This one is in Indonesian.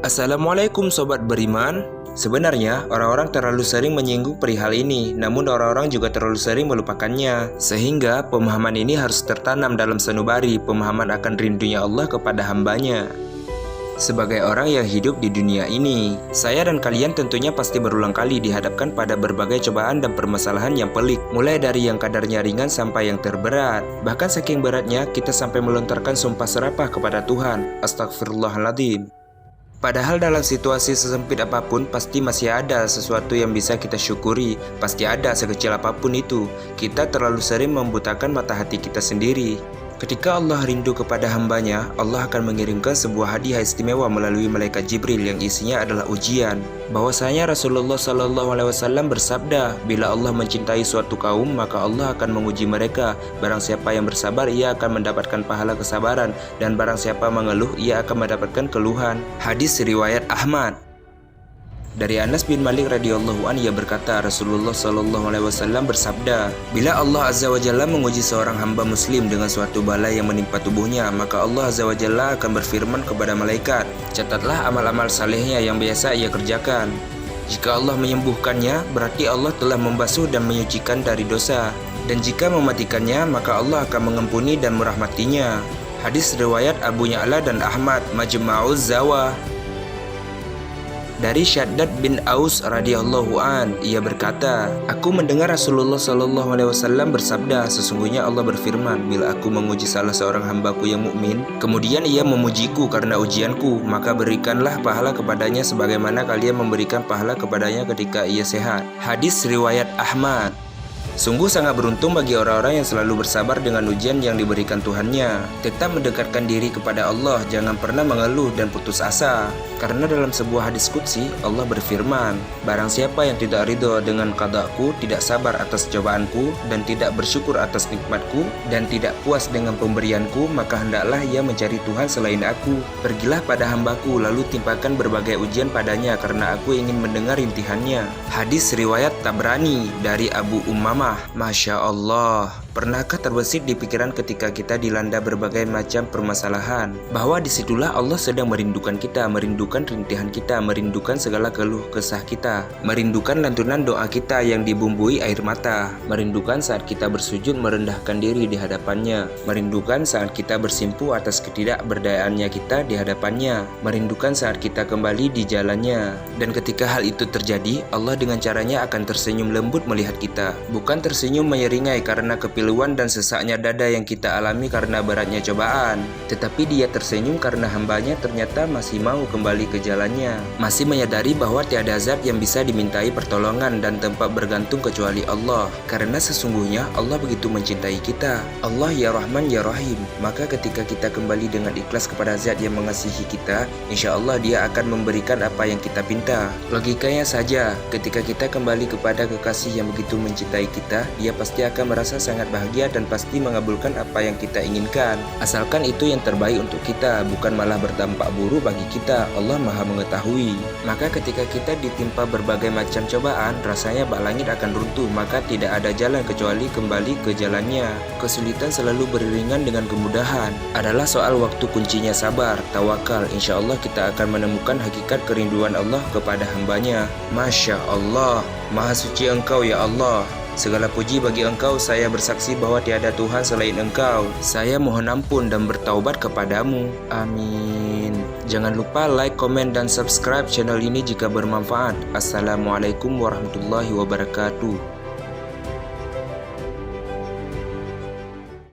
Assalamualaikum sobat beriman. Sebenarnya orang-orang terlalu sering menyinggung perihal ini, namun orang-orang juga terlalu sering melupakannya. Sehingga pemahaman ini harus tertanam dalam sanubari pemahaman akan rindunya Allah kepada hambanya. Sebagai orang yang hidup di dunia ini, saya dan kalian tentunya pasti berulang kali dihadapkan pada berbagai cobaan dan permasalahan yang pelik, mulai dari yang kadarnya ringan sampai yang terberat. Bahkan saking beratnya, kita sampai melontarkan sumpah serapah kepada Tuhan. Astagfirullahaladzim. Padahal dalam situasi sesempit apapun pasti masih ada sesuatu yang bisa kita syukuri. Pasti ada sekecil apapun itu. Kita terlalu sering membutakan mata hati kita sendiri. Ketika Allah rindu kepada hambanya, Allah akan mengirimkan sebuah hadiah istimewa melalui malaikat Jibril yang isinya adalah ujian. Bahwasanya Rasulullah SAW bersabda, bila Allah mencintai suatu kaum, maka Allah akan menguji mereka. Barang siapa yang bersabar, ia akan mendapatkan pahala kesabaran, dan barang siapa mengeluh, ia akan mendapatkan keluhan. Hadis riwayat Ahmad. Dari Anas bin Malik radhiyallahu anhu ia berkata, Rasulullah SAW bersabda, bila Allah Azza wa Jalla menguji seorang hamba muslim dengan suatu bala yang menimpa tubuhnya, maka Allah Azza wa Jalla akan berfirman kepada malaikat, catatlah amal-amal salehnya yang biasa ia kerjakan. Jika Allah menyembuhkannya, berarti Allah telah membasuh dan menyucikan dari dosa. Dan jika mematikannya, maka Allah akan mengampuni dan merahmatinya. Hadis riwayat Abu Ya'la dan Ahmad, Majma'uz Zawa. Dari Syaddad bin Aus radhiyallahu an, ia berkata, aku mendengar Rasulullah SAW bersabda, sesungguhnya Allah berfirman, bila aku menguji salah seorang hambaku yang mukmin, kemudian ia memujiku karena ujianku, maka berikanlah pahala kepadanya sebagaimana kalian memberikan pahala kepadanya ketika ia sehat. Hadis riwayat Ahmad. Sungguh sangat beruntung bagi orang-orang yang selalu bersabar dengan ujian yang diberikan Tuhannya. Tetap mendekatkan diri kepada Allah, jangan pernah mengeluh dan putus asa. Karena dalam sebuah hadis qudsi, Allah berfirman, barang siapa yang tidak ridho dengan qadaku, tidak sabar atas cobaanku, dan tidak bersyukur atas nikmatku, dan tidak puas dengan pemberianku, maka hendaklah ia mencari Tuhan selain aku. Pergilah pada hambaku, lalu timpakan berbagai ujian padanya, karena aku ingin mendengar rintihannya. Hadis riwayat Tabrani dari Abu Ummamah. Masya Allah, pernahkah terbesit di pikiran ketika kita dilanda berbagai macam permasalahan, bahwa disitulah Allah sedang merindukan kita, merindukan rintihan kita, merindukan segala keluh kesah kita, merindukan lantunan doa kita yang dibumbui air mata, merindukan saat kita bersujud merendahkan diri di hadapannya, merindukan saat kita bersimpu atas ketidakberdayaannya kita di hadapannya, merindukan saat kita kembali di jalannya. Dan ketika hal itu terjadi, Allah dengan caranya akan tersenyum lembut melihat kita, bukan tersenyum menyeringai karena kepiluan dan sesaknya dada yang kita alami karena beratnya cobaan, tetapi dia tersenyum karena hambanya ternyata masih mau kembali ke jalannya, masih menyadari bahwa tiada zat yang bisa dimintai pertolongan dan tempat bergantung kecuali Allah, karena sesungguhnya Allah begitu mencintai kita. Allah ya Rahman ya Rahim, maka ketika kita kembali dengan ikhlas kepada zat yang mengasihi kita, insya Allah dia akan memberikan apa yang kita pinta. Logikanya saja, ketika kita kembali kepada kekasih yang begitu mencintai kita, dia pasti akan merasa sangat bahagia dan pasti mengabulkan apa yang kita inginkan, asalkan itu yang terbaik untuk kita, bukan malah berdampak buruk bagi kita. Allah Maha mengetahui. Maka ketika kita ditimpa berbagai macam cobaan, rasanya bak langit akan runtuh, maka tidak ada jalan kecuali kembali ke jalannya. Kesulitan selalu beriringan dengan kemudahan. Adalah soal waktu kuncinya sabar, tawakal. Insya Allah kita akan menemukan hakikat kerinduan Allah kepada hambanya. Masya Allah, Maha suci Engkau ya Allah. Segala puji bagi Engkau, saya bersaksi bahwa tiada Tuhan selain Engkau. Saya mohon ampun dan bertaubat kepadamu. Amin. Jangan lupa like, komen, dan subscribe channel ini jika bermanfaat. Assalamualaikum warahmatullahi wabarakatuh.